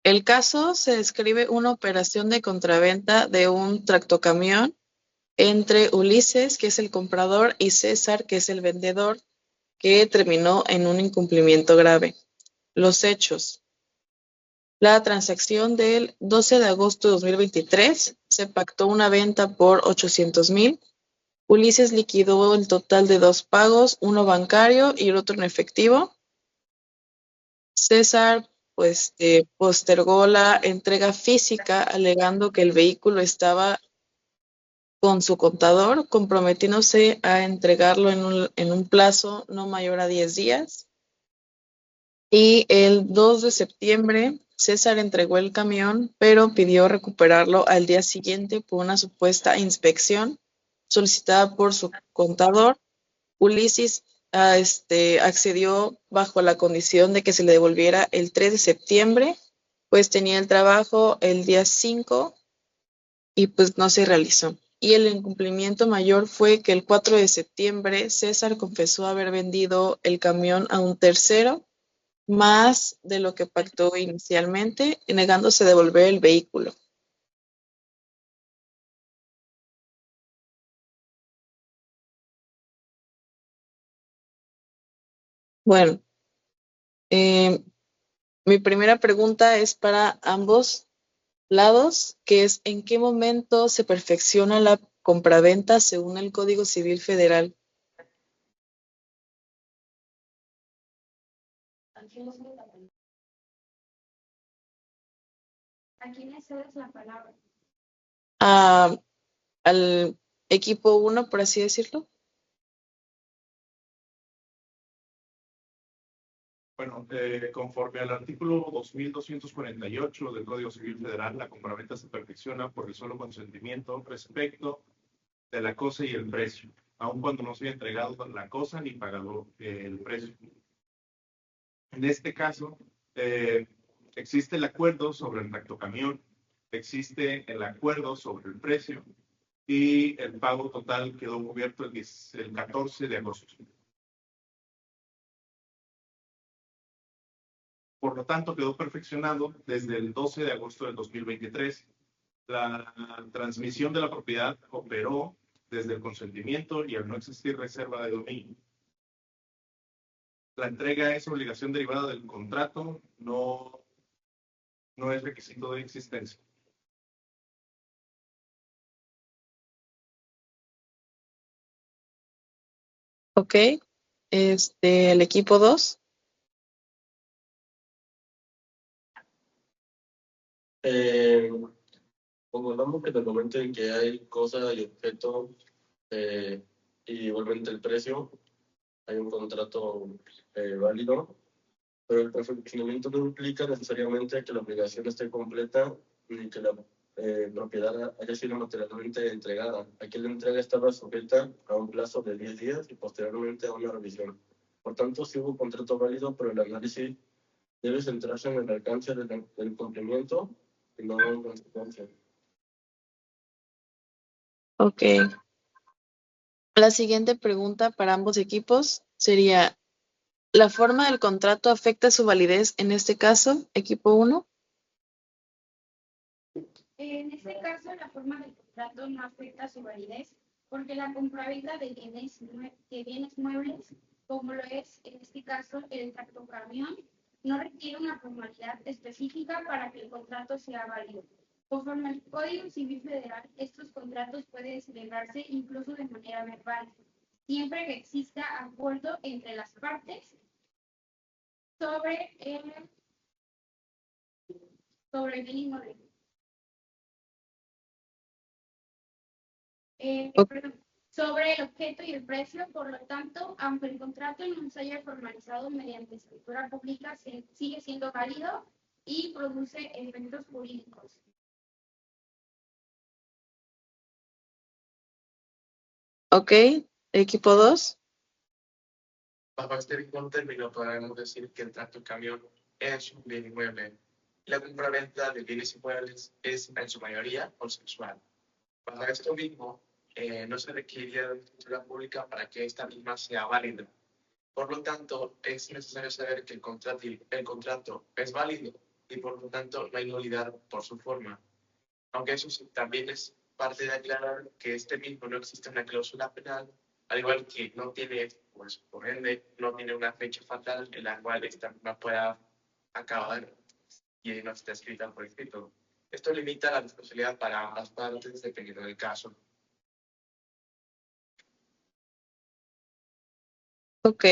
El caso se describe una operación de compraventa de un tractocamión entre Ulises, que es el comprador, y César, que es el vendedor, que terminó en un incumplimiento grave. Los hechos. La transacción del 12 de agosto de 2023 se pactó una venta por 800,000. Ulises liquidó el total de dos pagos, uno bancario y el otro en efectivo. César postergó la entrega física alegando que el vehículo estaba con su contador, comprometiéndose a entregarlo en un plazo no mayor a 10 días. Y el 2 de septiembre, César entregó el camión, pero pidió recuperarlo al día siguiente por una supuesta inspección solicitada por su contador. Ulises accedió bajo la condición de que se le devolviera el 3 de septiembre, pues tenía el trabajo el día 5 y pues no se realizó. Y el incumplimiento mayor fue que el 4 de septiembre César confesó haber vendido el camión a un tercero, más de lo que pactó inicialmente, negándose a devolver el vehículo. Bueno, eh, mi primera pregunta es para ambos lados, que es ¿en qué momento se perfecciona la compraventa según el Código Civil Federal? ¿A quién le cedes la palabra? A- Al equipo 1, por así decirlo. Bueno, conforme al artículo 2248 del Código Civil Federal, la compraventa se perfecciona por el solo consentimiento respecto de la cosa y el precio, aun cuando no se haya entregado la cosa ni pagado el precio. En este caso, existe el acuerdo sobre el tractocamión, existe el acuerdo sobre el precio y el pago total quedó cubierto el 14 de agosto. Por lo tanto, quedó perfeccionado desde el 12 de agosto del 2023. La transmisión de la propiedad operó desde el consentimiento y al no existir reserva de dominio. La entrega es obligación derivada del contrato, no es requisito de existencia. Ok. El equipo 2. Pongamos que te comenten que hay cosa y objeto y igualmente el precio, hay un contrato válido, pero el perfeccionamiento no implica necesariamente que la obligación esté completa ni que la propiedad haya sido materialmente entregada. Aquí la entrega estaba sujeta a un plazo de 10 días y posteriormente a una revisión. Por tanto, sí hubo un contrato válido, pero el análisis debe centrarse en el alcance del cumplimiento y no en consecuencia. Ok. La siguiente pregunta para ambos equipos sería, ¿la forma del contrato afecta su validez en este caso, equipo 1? En este caso, la forma del contrato no afecta su validez porque la compraventa de bienes muebles, como lo es en este caso el tractocamión, no requiere una formalidad específica para que el contrato sea válido. Conforme al Código Civil Federal, estos contratos pueden celebrarse incluso de manera verbal, siempre que exista acuerdo entre las partes sobre el bien inmueble. Sobre el objeto y el precio. Por lo tanto, aunque el contrato no se haya formalizado mediante escritura pública, sigue siendo válido y produce efectos jurídicos. Ok, equipo 2. Bajo este mismo término podemos decir que el tractocamión es un bien inmueble. La compraventa de bienes inmuebles es en su mayoría consensual. Bajo esto mismo, no se requiere de escritura pública para que esta misma sea válida. Por lo tanto, es necesario saber que el contrato es válido y por lo tanto no hay nulidad por su forma. Aunque eso sí, también es parte de aclarar que este mismo no existe una cláusula penal, al igual que no tiene, pues por ende, no tiene una fecha fatal en la cual esta no pueda acabar y no está escrita por escrito. Esto limita la responsabilidad para ambas partes dependiendo del caso. Ok.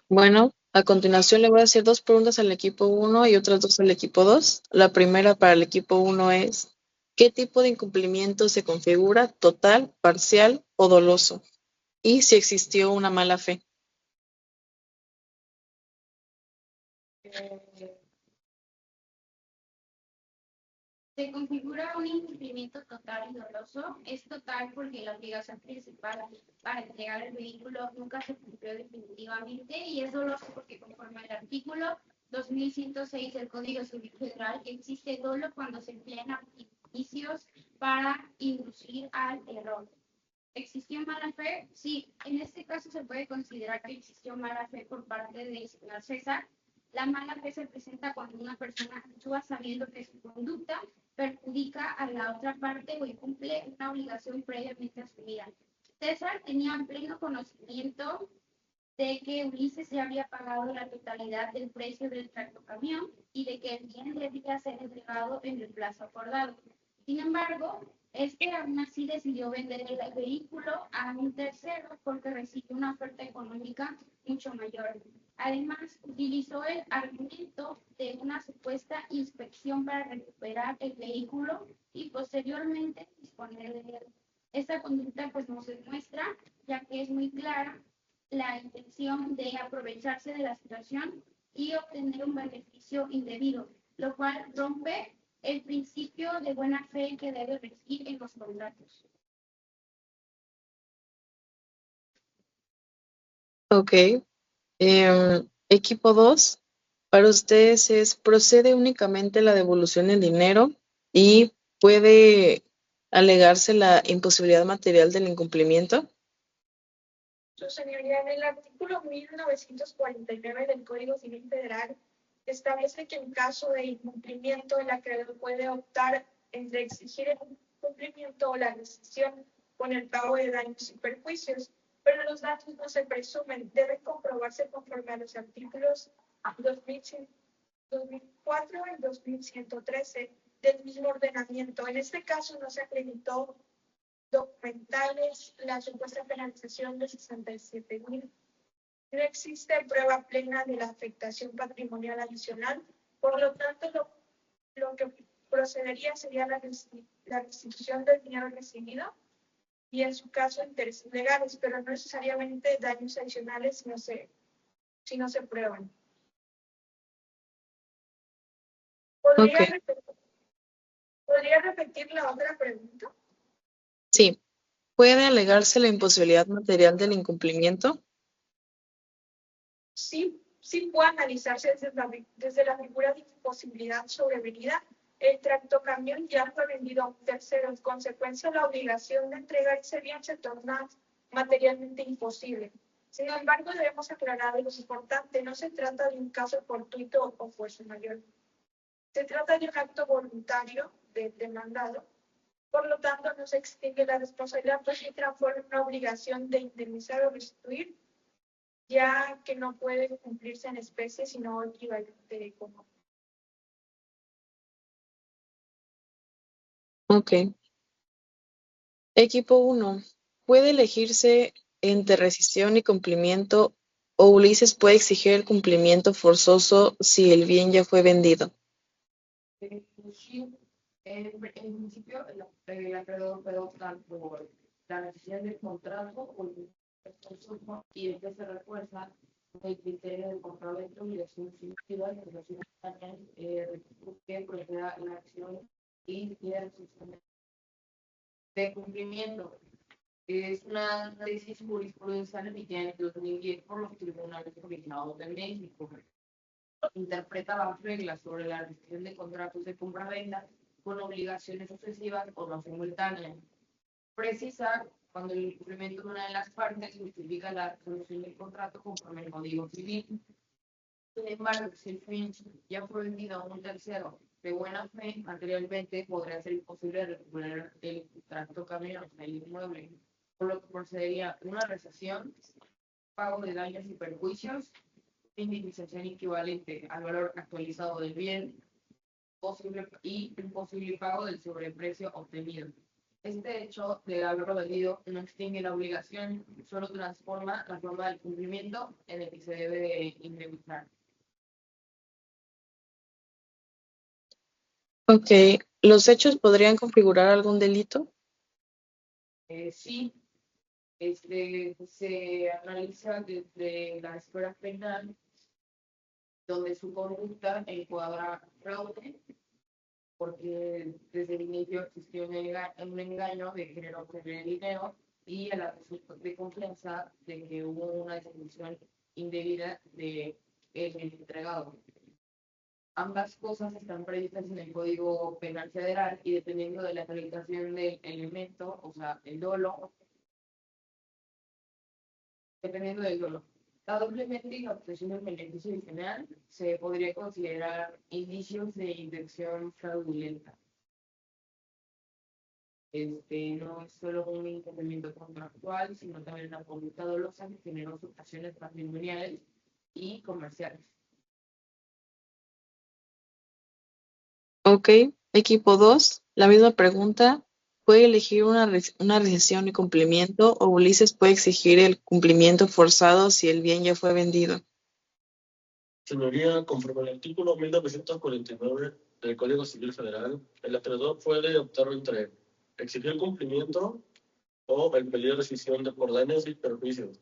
Bueno, a continuación le voy a hacer 2 preguntas al equipo 1 y otras 2 al equipo 2. La primera para el equipo 1 es, ¿qué tipo de incumplimiento se configura total, parcial o doloso? Y si existió una mala fe. Se configura un incumplimiento total y doloso. Es total porque la obligación principal para entregar el vehículo nunca se cumplió definitivamente, y es doloso porque conforme al artículo 2106 del Código Civil Federal existe dolo cuando se emplean artificios para inducir al error. ¿Existió mala fe? Sí, en este caso se puede considerar que existió mala fe por parte del señor César. La mala fe se presenta cuando una persona actúa sabiendo que su conducta perjudica a la otra parte o incumple una obligación previamente asumida. César tenía pleno conocimiento de que Ulises ya había pagado la totalidad del precio del tractocamión y de que el bien debía ser entregado en el plazo acordado. Sin embargo, aún así decidió vender el vehículo a un tercero porque recibió una oferta económica mucho mayor. Además, utilizó el argumento de una supuesta inspección para recuperar el vehículo y posteriormente disponer de él. Esta conducta pues nos demuestra, ya que es muy clara, la intención de aprovecharse de la situación y obtener un beneficio indebido, lo cual rompe el principio de buena fe que debe regir en los contratos. Ok. Equipo 2, para ustedes procede únicamente la devolución en dinero y puede alegarse la imposibilidad material del incumplimiento. Su señoría, en el artículo 1949 del Código Civil Federal establece que en caso de incumplimiento el acreedor puede optar entre exigir el cumplimiento o la rescisión con el pago de daños y perjuicios, pero los datos no se presumen, deben comprobarse conforme a los artículos 2004 y 2113 del mismo ordenamiento. En este caso no se acreditó documentales la supuesta penalización de 67,000. No existe prueba plena de la afectación patrimonial adicional, por lo tanto lo que procedería sería la restitución del dinero recibido y en su caso intereses legales, pero no necesariamente daños adicionales si no se prueban. ¿Podría repetir la otra pregunta? Sí. ¿Puede alegarse la imposibilidad material del incumplimiento? Sí puede analizarse desde la figura de imposibilidad sobrevenida. El tractocamión ya fue vendido a un tercero. En consecuencia, la obligación de entregar ese bien se torna materialmente imposible. Sin embargo, debemos aclarar algo importante. No se trata de un caso fortuito o fuerza mayor. Se trata de un acto voluntario del demandado. Por lo tanto, no se extingue la responsabilidad, pues se transforma en una obligación de indemnizar o restituir, ya que no puede cumplirse en especie, sino equivalente económico. Ok. Equipo 1. ¿Puede elegirse entre rescisión y cumplimiento o Ulises puede exigir el cumplimiento forzoso si el bien ya fue vendido? Sí, en principio, el acreedor puede optar por la necesidad del contrato o el forzoso, y este se refuerza el criterio del compraventa de obligación definitiva en relación a que proceda la acción y la resolución de cumplimiento. Es una tesis jurisprudencial emitida en el 2010 por los tribunales colegiados de México. Interpreta las reglas sobre la rescisión de contratos de compra-venta con obligaciones sucesivas o no simultáneas. Precisa cuando el incumplimiento de una de las partes justifica la resolución del contrato conforme al Código Civil. Sin embargo, si el bien ya fue vendido a un tercero de buena fe anteriormente, podría ser imposible recuperar el tractocamino, el inmueble, por lo que procedería una recesión, pago de daños y perjuicios, indemnización equivalente al valor actualizado del bien y un posible pago del sobreprecio obtenido. Este hecho de haberlo vendido no extingue la obligación, solo transforma la forma del cumplimiento en el que se debe indemnizar. Ok, ¿los hechos podrían configurar algún delito? Sí, se analiza desde la esfera penal, donde su conducta encuadra fraude, porque desde el inicio existió un engaño de querer obtener dinero y a la de confianza de que hubo una distribución indebida de el entregado. Ambas cosas están previstas en el Código Penal Federal y dependiendo de la calificación del elemento, o sea, el dolo, dependiendo del dolo. La doble mente y la obtención del beneficio adicional se podría considerar indicios de intención fraudulenta. No es solo un incumplimiento contractual, sino también una conducta dolosa que generó afectaciones patrimoniales y comerciales. Ok, equipo 2, la misma pregunta. ¿Puede elegir una rescisión y cumplimiento o Ulises puede exigir el cumplimiento forzado si el bien ya fue vendido? Señoría, conforme al artículo 1949 del Código Civil Federal, el acreedor puede optar entre exigir cumplimiento o el pedir rescisión de por daños y perjuicios.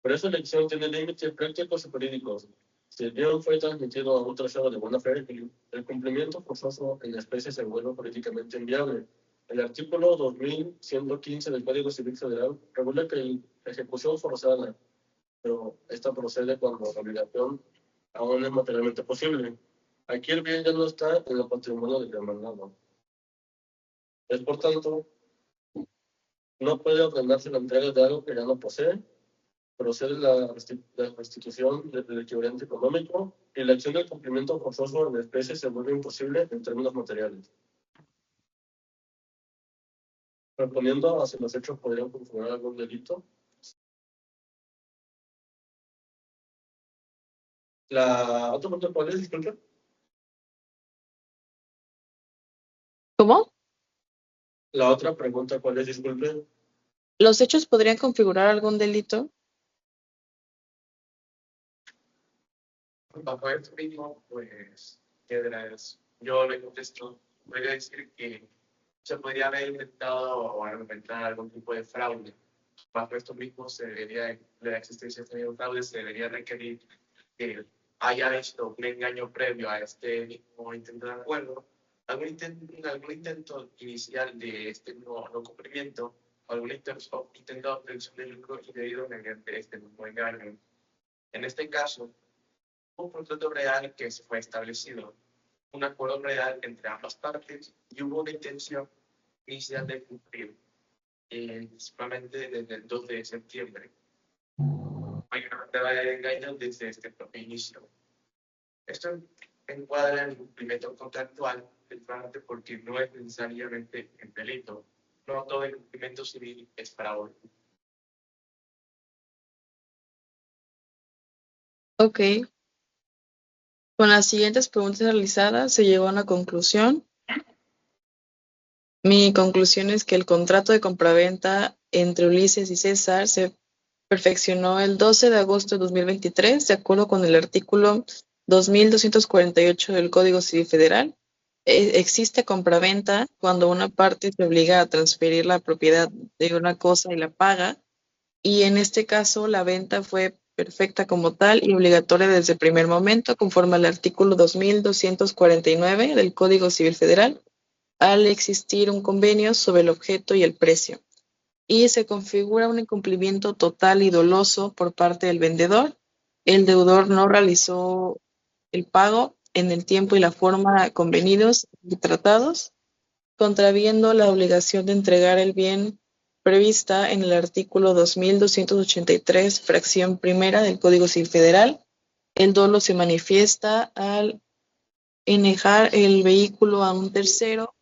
Pero esa elección tiene límites prácticos y jurídicos. Si el bien fue transmitido a un tercero de buena fe, el cumplimiento forzoso en especie se vuelve políticamente inviable. El artículo 2115 del Código Civil Federal regula que la ejecución forzada, pero esta procede cuando la obligación aún es materialmente posible. Aquí el bien ya no está en el patrimonio del demandado. Es, por tanto, no puede ordenarse la entrega de algo que ya no posee, procede la restitución del equivalente económico y la acción del cumplimiento forzoso en especie se vuelve imposible en términos materiales. Respondiendo a si los hechos podrían configurar algún delito. La otra pregunta, ¿cuál es? Disculpe. ¿Cómo? La otra pregunta, ¿cuál es? Disculpe. ¿Los hechos podrían configurar algún delito? Bajo esto mismo, pues, yo le contesto, podría decir que se podría haber intentado o argumentar algún tipo de fraude. Bajo esto mismo, de la existencia de un fraude, se debería requerir que haya visto un engaño previo a este mismo intento de acuerdo, algún intento inicial de este no cumplimiento, o algún intento de obtención de lucro indebido mediante este mismo engaño. En este caso, un contrato real que se fue establecido, un acuerdo real entre ambas partes y hubo una intención inicial de cumplir, principalmente desde el 2 de septiembre. Hay una prueba de engaño desde este propio inicio. Esto encuadra el cumplimiento contractual, principalmente porque no es necesariamente el delito. No todo el cumplimiento civil es fraude. Ok. Con las siguientes preguntas realizadas se llegó a una conclusión. Mi conclusión es que el contrato de compraventa entre Ulises y César se perfeccionó el 12 de agosto de 2023, de acuerdo con el artículo 2248 del Código Civil Federal. Existe compraventa cuando una parte se obliga a transferir la propiedad de una cosa y la paga, y en este caso la venta fue perfecta como tal y obligatoria desde el primer momento, conforme al artículo 2249 del Código Civil Federal, al existir un convenio sobre el objeto y el precio, y se configura un incumplimiento total y doloso por parte del vendedor. El deudor no realizó el pago en el tiempo y la forma convenidos y tratados, contraviendo la obligación de entregar el bien prevista en el artículo 2283, fracción primera del Código Civil Federal. El dolo se manifiesta al enejar el vehículo a un tercero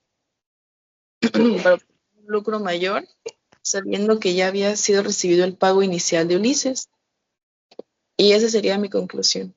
para un lucro mayor, sabiendo que ya había sido recibido el pago inicial de Ulises. Y esa sería mi conclusión.